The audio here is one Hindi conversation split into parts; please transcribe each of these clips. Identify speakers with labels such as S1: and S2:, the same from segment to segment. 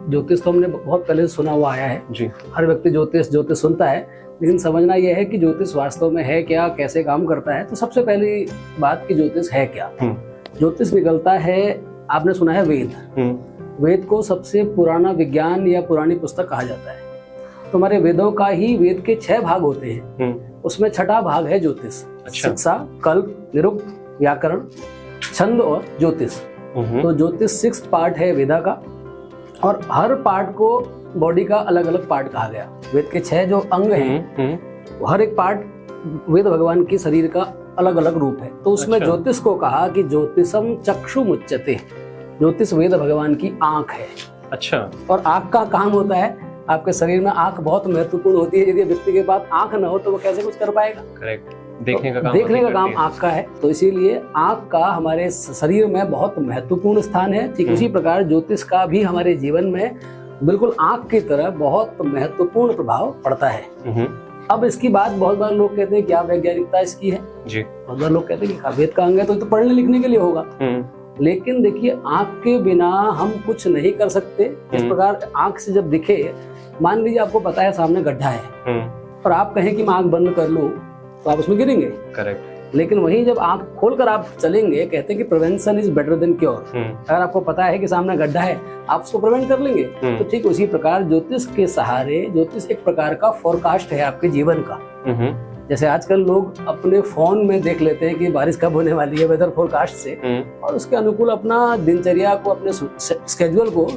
S1: ज्योतिष तो हमने बहुत पहले से सुना हुआ आया है
S2: जी।
S1: हर व्यक्ति ज्योतिष ज्योतिष सुनता है, लेकिन समझना यह है कि ज्योतिष वास्तव में है क्या, कैसे काम करता है। तो सबसे पहली बात कि ज्योतिष है क्या। ज्योतिष निकलता है, आपने सुना है वेद। वेद को सबसे पुराना विज्ञान या पुरानी पुस्तक कहा जाता है। तो हमारे वेदों का ही, वेद के 6 भाग होते हैं, उसमें छठा भाग है ज्योतिष।
S2: अच्छा।
S1: शिक्षा, कल्प, निरुक्त, व्याकरण, छंद और ज्योतिष। तो ज्योतिष 6th पार्ट है वेदा का, और हर पार्ट को बॉडी का अलग अलग पार्ट कहा गया। वेद के 6 जो अंग हैं, हर एक पार्ट वेद भगवान के शरीर का अलग अलग रूप है। तो उसमें ज्योतिष को कहा कि ज्योतिषम चक्षु मुच्यते, ज्योतिष वेद भगवान की आंख है। अच्छा। और आंख का काम होता है, आपके शरीर में आंख बहुत महत्वपूर्ण होती है। यदि व्यक्ति के पास आंख न हो तो वो कैसे कुछ कर पाएगा। करेक्ट। देखने का काम आंख का है। तो इसीलिए आंख का हमारे शरीर में बहुत महत्वपूर्ण स्थान है। ठीक उसी प्रकार ज्योतिष का भी हमारे जीवन में बिल्कुल आंख की तरह बहुत महत्वपूर्ण प्रभाव पड़ता है। अब इसकी बात बहुत बार लोग कहते हैं क्या वैज्ञानिकता इसकी है जी। बहुत बार लोग कहते हैं कि वेद का अंग है तो पढ़ने लिखने के लिए होगा। लेकिन देखिए, आंख के बिना हम कुछ नहीं कर सकते। इस प्रकार आंख से जब दिखे, मान लीजिए आपको पता है सामने गड्ढा है और आप कहें कि मैं आंख बंद कर लूं तो आप उसमें गिरेंगे। करेक्ट। लेकिन वहीं जब आंख खोलकर आप चलेंगे, कहते हैं कि prevention is better than cure. अगर आपको पता है कि सामने गड्ढा है, आप उसको प्रिवेंट कर लेंगे। तो ठीक उसी प्रकार ज्योतिष के सहारे, ज्योतिष एक प्रकार का फोरकास्ट है आपके जीवन का। जैसे आजकल लोग अपने फोन में देख लेते हैं कि बारिश कब होने वाली है, वेदर फोरकास्ट से, और उसके अनुकूल अपना दिनचर्या को, अपने स्केड्यूल को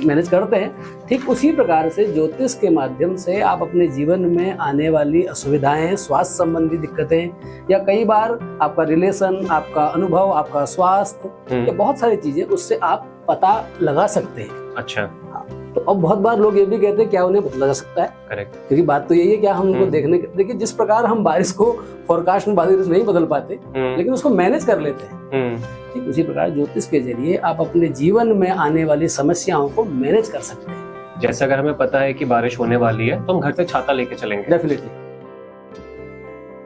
S1: मैनेज करते हैं। ठीक उसी प्रकार से ज्योतिष के माध्यम से आप अपने जीवन में आने वाली असुविधाएं, स्वास्थ्य संबंधी दिक्कतें, या कई बार आपका रिलेशन, आपका अनुभव, आपका स्वास्थ्य, या बहुत सारी चीजें, उससे आप पता लगा सकते हैं। अच्छा। हाँ। तो अब बहुत बार लोग ये भी कहते हैं क्या उन्हें बदला जा सकता है। करेक्ट। क्योंकि बात तो यही है, क्या हम उनको देखिए जिस प्रकार हम बारिश को फोरकास्ट में बारिश नहीं बदल पाते, लेकिन उसको मैनेज कर लेते हैं। ठीक उसी प्रकार ज्योतिष के जरिए आप अपने जीवन में आने वाली समस्याओं को मैनेज कर सकते हैं।
S2: जैसे अगर हमें पता है कि बारिश होने वाली है तो हम घर से छाता लेके चलेंगे।
S1: डेफिनेटली।